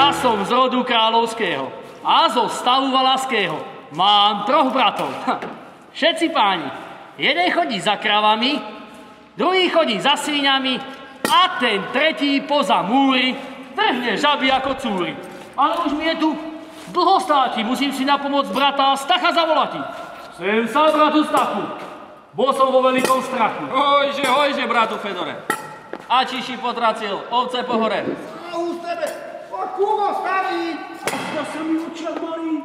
Ja som z rodu kráľovského a zo stavu valaského. Mám 3 bratov. Všetci páni. Jeden chodí za kravami, druhý chodí za svíňami a ten tretí poza múry trhne žaby ako cúry. Ale už mi je tu dlho státi, musím si napomôcť brata Stacha zavolať. Sem sa, bratu Stachu. Bol som vo veľkom strachu. Hojže, bratu Fedore. A čiši potracil, ovce po hore. U tebe, Kubo, starý! Ja sa mi očia bolí.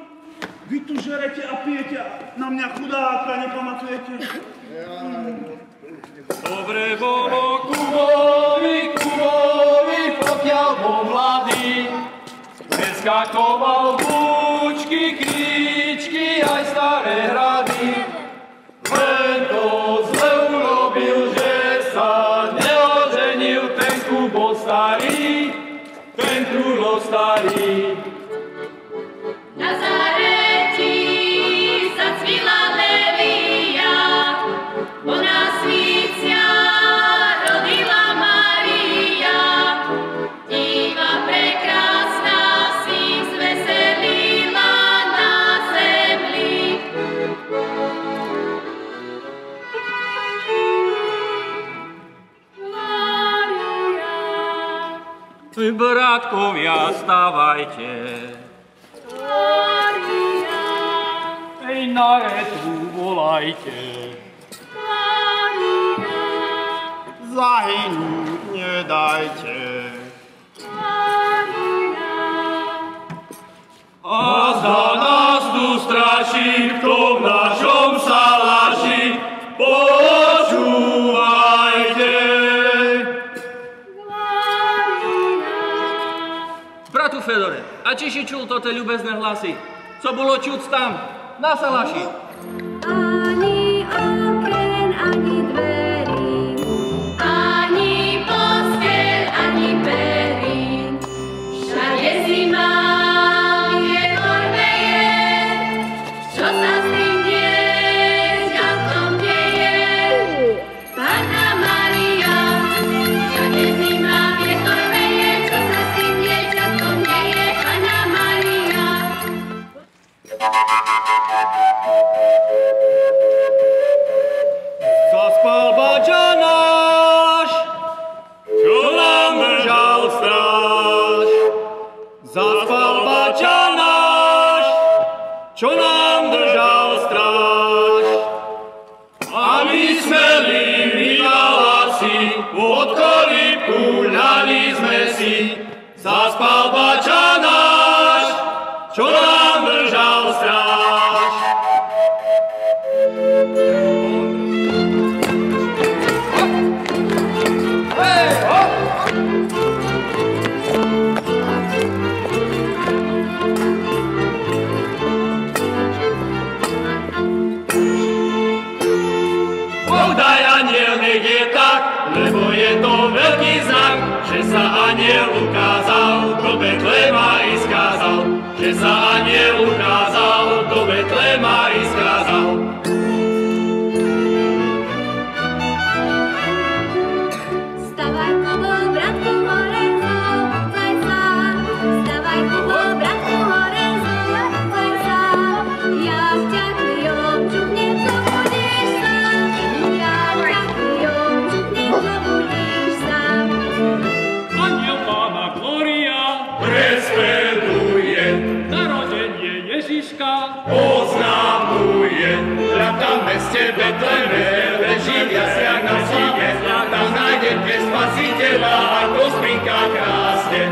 Vy tu žerete a pijete, na mňa chudáka nepamatujete. Dobre bolo Kubovi, pokiaľ bol mladý. Preskakoval búčky, kríčky, aj staré hrady. Len to zle urobil, že sa neoženil ten Kubo starý, ten krulo starý. Nazareti zacvila Levia, ona svícia rodila Maria. Diva prekrásna si zveselila na zemli. Maria. Bratkovia, stávajte. Maria. Ej, na retu volajte. Maria. Zahynúť nedajte. Maria. A za nás tu straší, kto v našom salaši, počúvajte. Bratu Fedore, a či si čul to tie ľubezné hlasy, co bolo čuť tam, na salaši? Ani okien, ani dverí, ani posteľ, ani perín. Všade zima, vietor veje, čo sa s tým dievčatom deje? Panna Mária, všade zima, vietor veje, čo sa s tým dievčatom deje? Panna Mária. Zaspal bača náš, čo nám držal stráž. Zaspal bača náš, čo nám držal stráž. A my smeli vydalasi, od kolíbku ľali sme si. Zaspal bača náš, čo nám držal stráž. Daj aniel, nech je tak, lebo je to veľký znak, že sa aniel ukázal, do Betlema i skázal, že sa aniel ukázal, do Betlema i skázal. Stavaj, Kubo, bratku, hore, zúcaj sa. Stavaj, Kubo, bratku, hore, zúcaj sa. Jak ťa kryjom čupne, zobudíš sa. Jak ťa kryjom čupne, zobudíš sa. Aniel Pána Gloria Presveduje, narodenie Ježiška oznamuje, v tam meste Betleme leží v jasliach na síne, tam nájdete spasiteľa, ako spinká krásne.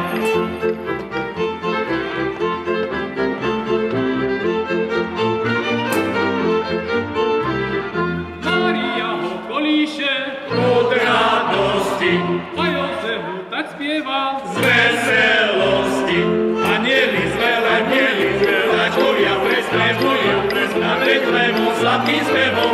Mária ho kolíše Od radosti, a Jozef mu tak spieva. z veselosti, anieli zvelé, čuria presné, na Betlemu sladký spevom